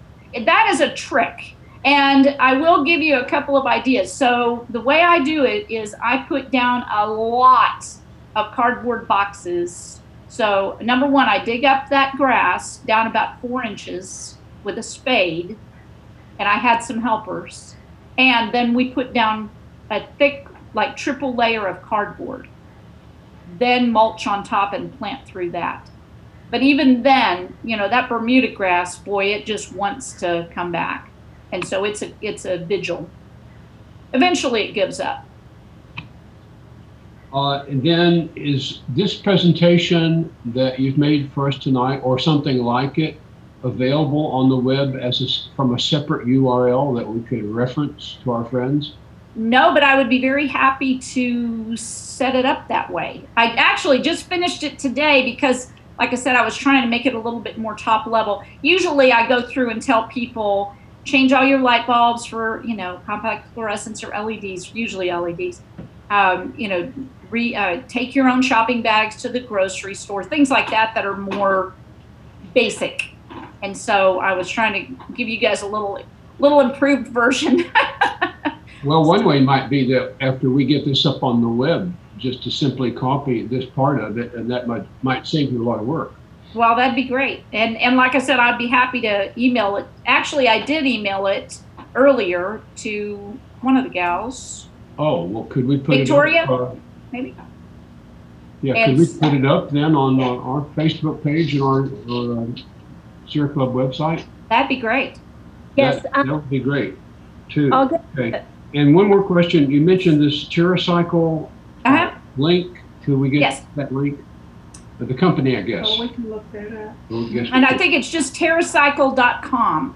That is a trick. And I will give you a couple of ideas. So the way I do it is I put down a lot of cardboard boxes. So number one, I dig up that grass down about 4 inches with a spade, and I had some helpers. And then we put down a thick, like triple layer of cardboard, then mulch on top and plant through that. But even then, you know, that Bermuda grass, boy, it just wants to come back. And so it's a vigil. Eventually it gives up. And then is this presentation that you've made for us tonight or something like it available on the web as from a separate URL that we could reference to our friends? No, but I would be very happy to set it up that way. I actually just finished it today because, like I said, I was trying to make it a little bit more top level. Usually I go through and tell people, change all your light bulbs for, you know, compact fluorescents or LEDs, usually LEDs. You know, take your own shopping bags to the grocery store, things like that that are more basic. And so I was trying to give you guys a little improved version. Well, one way might be that after we get this up on the web, just to simply copy this part of it, and that might save you a lot of work. Well, that'd be great. And like I said, I'd be happy to email it. Actually, I did email it earlier to one of the gals. Oh, well, could we put Victoria, it up? maybe? Yeah, could we put it up then on our Facebook page and our Sierra Club website? That'd be great. Yes. That would be great, too. I'll get Okay. And one more question. You mentioned this TerraCycle link. Could we get that link? The company, I guess. Oh, we can look that up. And I think it's just TerraCycle.com.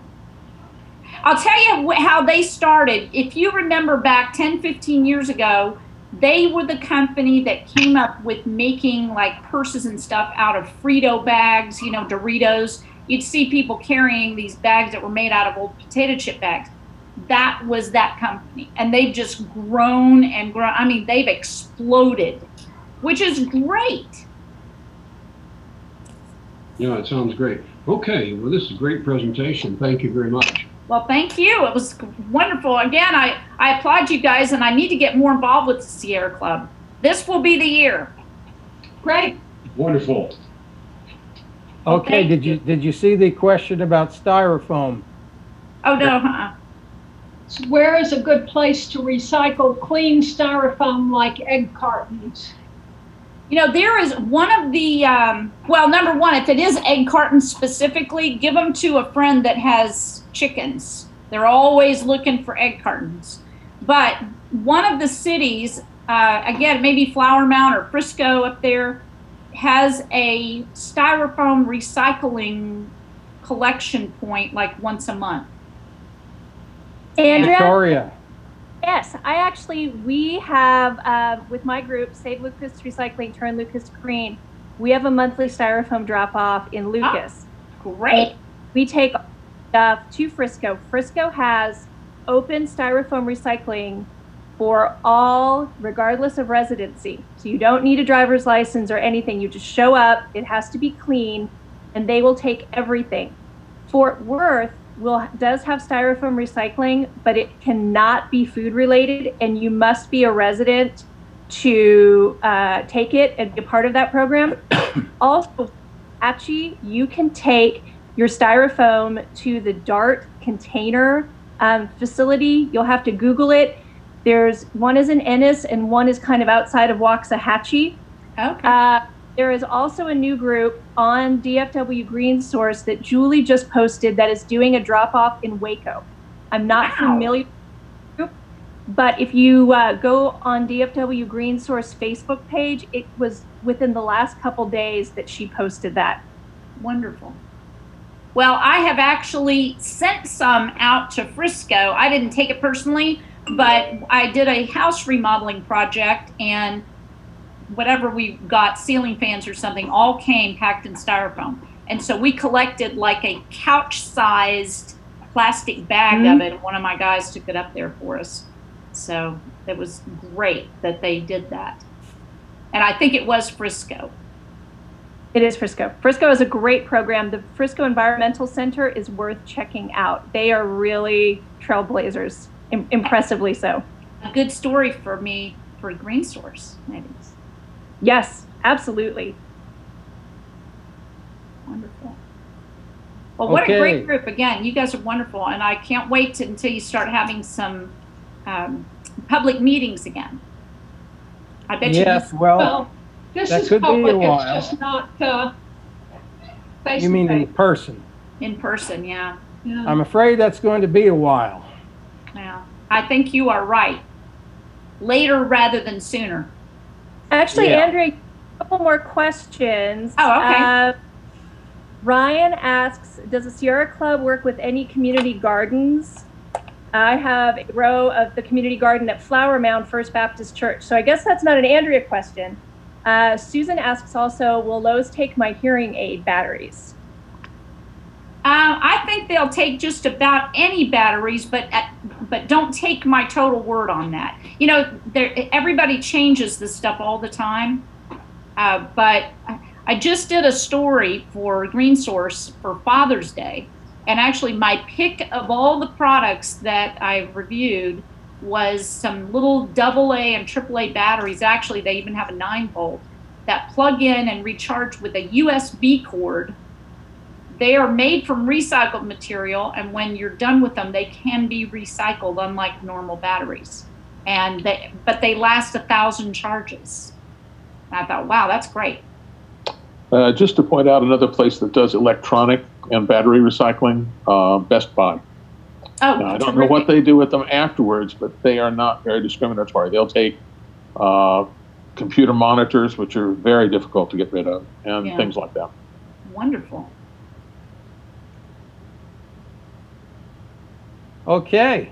I'll tell you how they started. If you remember back 10, 15 years ago, they were the company that came up with making like purses and stuff out of Frito bags, you know, Doritos. You'd see people carrying these bags that were made out of old potato chip bags. That was that company. And they've just grown and grown. I mean, they've exploded, which is great. Yeah, it sounds great. Okay, well, this is a great presentation. Thank you very much. Well, thank you. It was wonderful. Again, I applaud you guys, and I need to get more involved with the Sierra Club. This will be the year. Great. Wonderful. Okay, did you see the question about styrofoam? Oh, no, Where is a good place to recycle clean styrofoam like egg cartons? You know, there is one of the, well, number one, if it is egg cartons specifically, give them to a friend that has chickens. They're always looking for egg cartons. But one of the cities, again, maybe Flower Mound or Frisco up there, has a styrofoam recycling collection point like once a month. Andrea? Victoria. Yes, we have, with my group, Save Lucas Recycling, Turn Lucas Green, we have a monthly styrofoam drop-off in Lucas. Oh, great. And we take stuff to Frisco. Frisco has open styrofoam recycling for all, regardless of residency. So you don't need a driver's license or anything. You just show up, it has to be clean, and they will take everything. Fort Worth does have styrofoam recycling, but it cannot be food related, and you must be a resident to take it and be a part of that program. Also, actually, you can take your styrofoam to the DART container facility. You'll have to Google it. There's one is in Ennis and one is kind of outside of Waxahachie. Okay. There is also a new group on DFW Green Source that Julie just posted that is doing a drop-off in Waco. I'm not familiar with the group, but if you go on DFW Green Source Facebook page, it was within the last couple days that she posted that. Wonderful. Well, I have actually sent some out to Frisco. I didn't take it personally, but I did a house remodeling project, and whatever we got, ceiling fans or something, all came packed in styrofoam. And so we collected like a couch-sized plastic bag of it. And one of my guys took it up there for us. So it was great that they did that. And I think it was Frisco. It is Frisco. Frisco is a great program. The Frisco Environmental Center is worth checking out. They are really trailblazers, impressively so. A good story for me for Green Source, maybe. Yes, absolutely. Wonderful. Well, what a great group. Again, you guys are wonderful. And I can't wait until you start having some public meetings again. I bet you. Yes, well, this that is could be a public, it's while. just not face You to mean in face. person? In person, yeah. Yeah. I'm afraid that's going to be a while. Yeah. I think you are right. Later rather than sooner. Actually, Yeah. Andrea, a couple more questions. Oh, okay. Ryan asks, does the Sierra Club work with any community gardens? I have a row of the community garden at Flower Mound First Baptist Church. So I guess that's not an Andrea question. Susan asks also, will Lowe's take my hearing aid batteries? I think they'll take just about any batteries, but don't take my total word on that. You know, everybody changes this stuff all the time. But I just did a story for Green Source for Father's Day, and actually my pick of all the products that I reviewed was some little AA and AAA batteries. Actually, they even have a 9-volt that plug in and recharge with a USB cord. They are made from recycled material, and when you're done with them, they can be recycled, unlike normal batteries. But they last 1,000 charges. And I thought, wow, that's great. Just to point out another place that does electronic and battery recycling, Best Buy. Oh, now, I don't know what they do with them afterwards, but they are not very discriminatory. They'll take computer monitors, which are very difficult to get rid of, and things like that. Wonderful. Okay.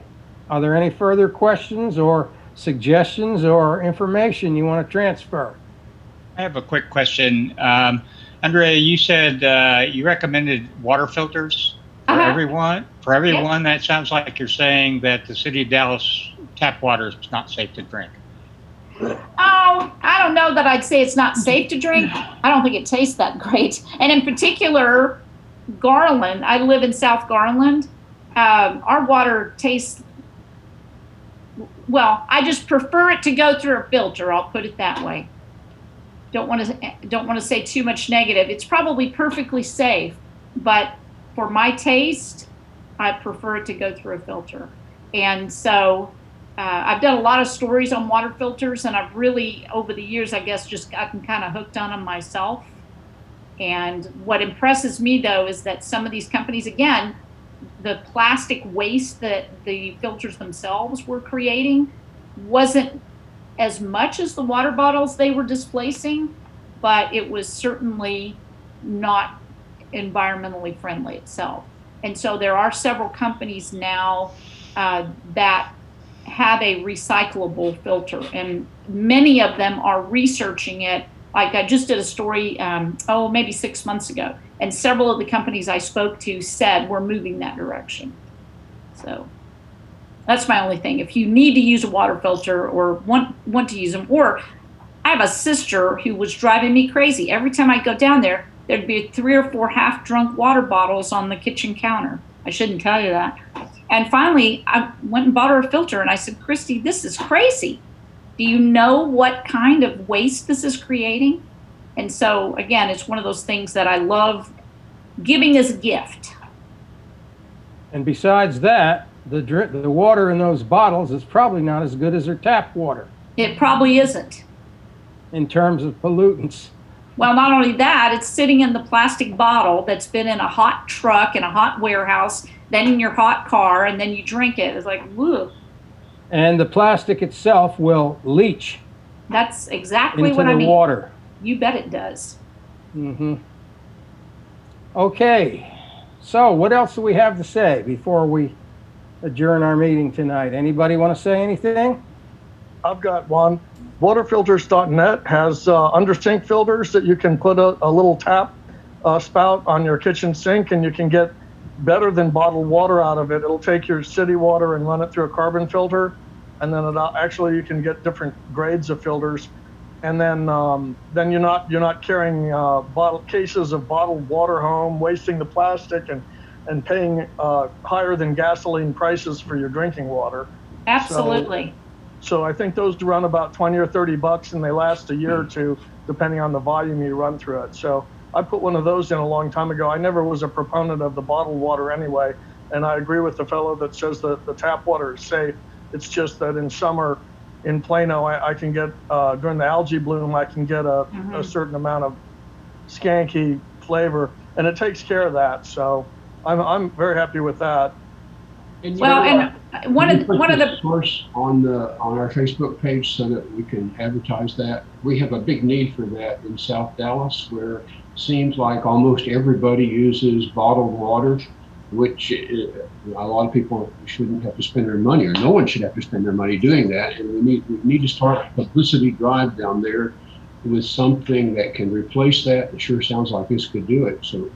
Are there any further questions or suggestions or information you want to transfer? I have a quick question. Andrea, you said you recommended water filters for everyone. For everyone, that sounds like you're saying that the city of Dallas tap water is not safe to drink. Oh, I don't know that I'd say it's not safe to drink. I don't think it tastes that great. And in particular, Garland, I live in South Garland. Our water tastes, well, I just prefer it to go through a filter. I'll put it that way. Don't want to say too much negative. It's probably perfectly safe, but for my taste, I prefer it to go through a filter. And so I've done a lot of stories on water filters, and I've really, over the years, I guess, just gotten kind of hooked on them myself. And what impresses me, though, is that some of these companies, again, the plastic waste that the filters themselves were creating wasn't as much as the water bottles they were displacing, but it was certainly not environmentally friendly itself. And so there are several companies now that have a recyclable filter, and many of them are researching it. Like I just did a story, maybe 6 months ago, and several of the companies I spoke to said we're moving that direction. So that's my only thing. If you need to use a water filter or want to use them, or I have a sister who was driving me crazy. Every time I go down there, there'd be 3 or 4 half-drunk water bottles on the kitchen counter. I shouldn't tell you that. And finally, I went and bought her a filter, and I said, Christy, this is crazy. Do you know what kind of waste this is creating? And so, again, it's one of those things that I love giving as a gift. And besides that, the water in those bottles is probably not as good as their tap water. It probably isn't. In terms of pollutants. Well, not only that, it's sitting in the plastic bottle that's been in a hot truck in a hot warehouse, then in your hot car, and then you drink it. It's like, woo. And the plastic itself will leach. That's exactly what I mean. Into the water. You bet it does. Mm-hmm. Okay. So what else do we have to say before we adjourn our meeting tonight? Anybody want to say anything? I've got one. Waterfilters.net has under sink filters that you can put a little tap spout on your kitchen sink, and you can get better than bottled water out of it. It'll take your city water and run it through a carbon filter, and then actually you can get different grades of filters, and then you're not carrying cases of bottled water home, wasting the plastic and paying higher than gasoline prices for your drinking water. Absolutely. So I think those run about 20 or 30 bucks, and they last a year or two, depending on the volume you run through it. So I put one of those in a long time ago. I never was a proponent of the bottled water anyway, and I agree with the fellow that says that the tap water is safe. It's just that in summer in Plano, I can get, during the algae bloom, I can get a certain amount of skanky flavor, and it takes care of that. So I'm very happy with that. And well, and one of the source on our Facebook page so that we can advertise that. We have a big need for that in South Dallas, where it seems like almost everybody uses bottled water, which a lot of people shouldn't have to spend their money, or no one should have to spend their money doing that. And we need to start a publicity drive down there with something that can replace that. It sure sounds like this could do it. So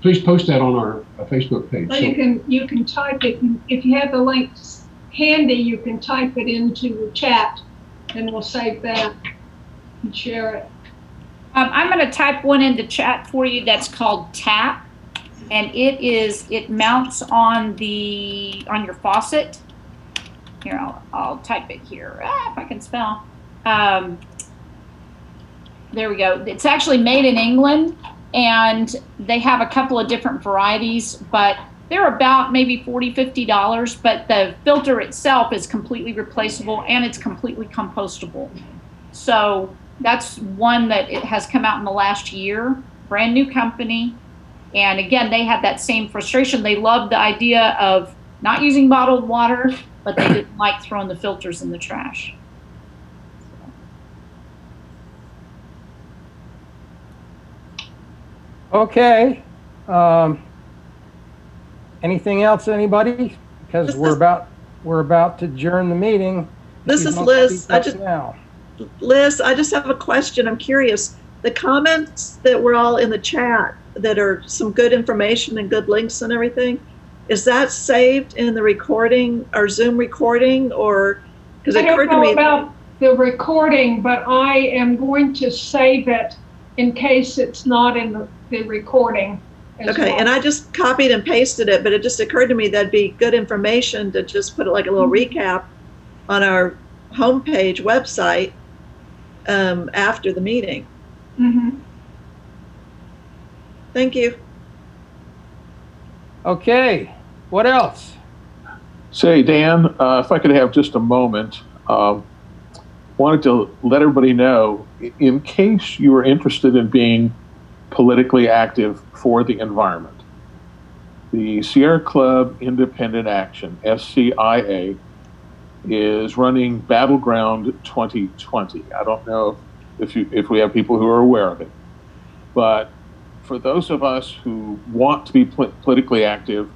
please post that on our Facebook page. Well, you can type it, if you have the links handy, you can type it into the chat, and we'll save that and share it. I'm going to type one into chat for you that's called TAP, and it mounts on your faucet. Here, I'll type it here if I can spell. There we go. It's actually made in England, and they have a couple of different varieties, but they're about maybe $40–50, but the filter itself is completely replaceable and it's completely compostable. So that's one that it has come out in the last year, brand new company. And again, they had that same frustration. They loved the idea of not using bottled water, but they didn't like throwing the filters in the trash. Okay. Anything else, anybody? Because we're about to adjourn the meeting. This is Liz. Liz, I just have a question. I'm curious. The comments that were all in the chat that are some good information and good links and everything, is that saved in the recording or Zoom recording, or because it occurred to me about the recording, but I am going to save it in case it's not in the recording. Okay, well. And I just copied and pasted it, but it just occurred to me that'd be good information to just put like a little recap on our homepage website after the meeting. Thank you. Okay, what else? Say, Dan, if I could have just a moment, wanted to let everybody know, in case you are interested in being politically active for the environment, the Sierra Club Independent Action, SCIA, is running Battleground 2020. I don't know if we have people who are aware of it, but for those of us who want to be politically active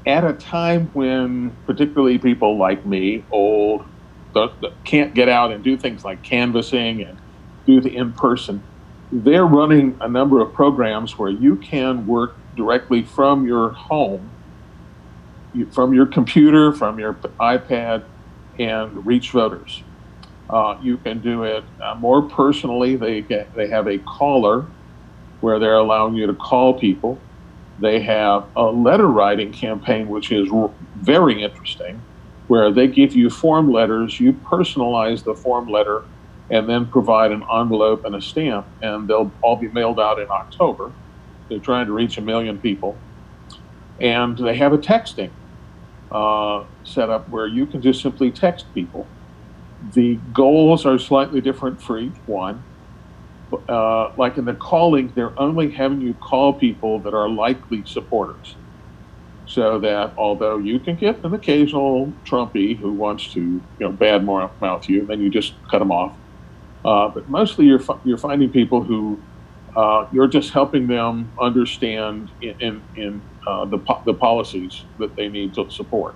at a time when particularly people like me, old, can't get out and do things like canvassing and do the in-person, they're running a number of programs where you can work directly from your home, from your computer, from your iPad, and reach voters. You can do it more personally. They have a caller where they're allowing you to call people. They have a letter writing campaign, which is very interesting, where they give you form letters, you personalize the form letter, and then provide an envelope and a stamp, and they'll all be mailed out in October. They're trying to reach 1 million people. And they have a texting set up where you can just simply text people. The goals are slightly different for each one. Like in the calling, they're only having you call people that are likely supporters. So that although you can get an occasional Trumpy who wants to, badmouth you, then you just cut them off. But mostly you're finding people who You're just helping them understand the policies that they need to support.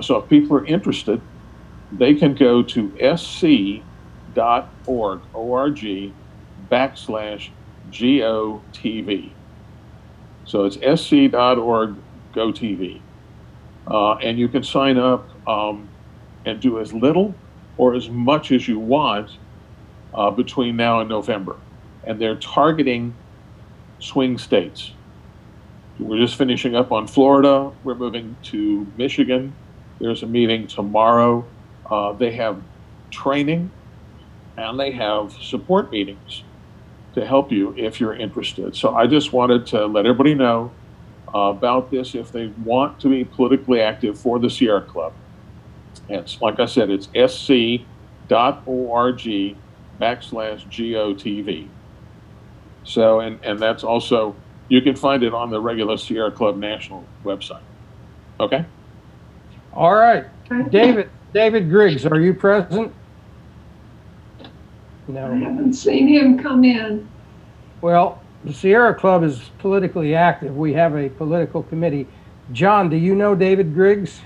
So if people are interested, they can go to sc.org/GOTV. So it's sc.org GoTV. And you can sign up and do as little or as much as you want between now and November. And they're targeting swing states. We're just finishing up on Florida. We're moving to Michigan. There's a meeting tomorrow. They have training and they have support meetings to help you if you're interested. So I just wanted to let everybody know about this if they want to be politically active for the Sierra Club. And it's, like I said, it's sc.org/GOTV. So, and that's also, you can find it on the regular Sierra Club National website. Okay? All right. David Griggs, are you present? No. I haven't seen him come in. Well, the Sierra Club is politically active. We have a political committee. John, do you know David Griggs?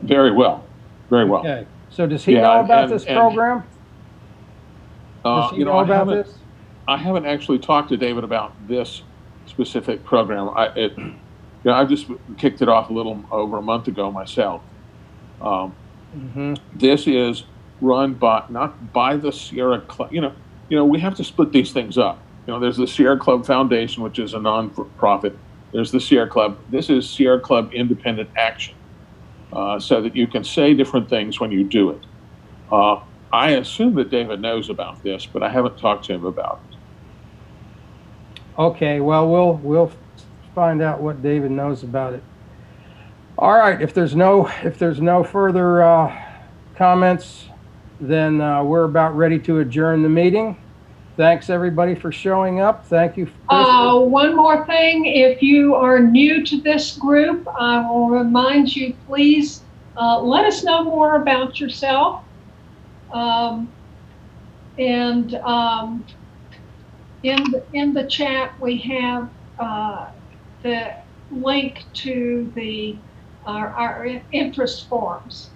Very well. Very well. Okay. So does he know about this program? Does he know about this? I haven't actually talked to David about this specific program. I've just kicked it off a little over a month ago myself. This is run not by the Sierra Club. We have to split these things up. There's the Sierra Club Foundation, which is a non-profit. There's the Sierra Club. This is Sierra Club Independent Action, so that you can say different things when you do it. I assume that David knows about this, but I haven't talked to him about it. Okay, well, we'll find out what David knows about it. All right, if there's no further comments, then we're about ready to adjourn the meeting. Thanks everybody for showing up. Thank you. One more thing, if you are new to this group, I will remind you, please let us know more about yourself. In the chat, we have the link to our interest forms.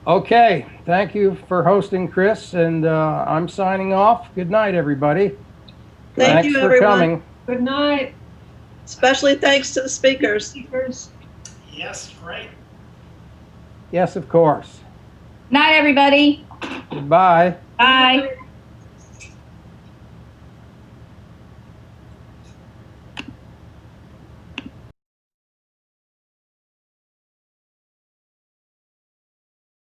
Okay, thank you for hosting, Chris, and I'm signing off. Good night, everybody. Thank you, everyone. Thanks for coming. Good night. Especially thanks to the speakers. Yes, great. Yes, of course. Night, everybody. Goodbye. Bye.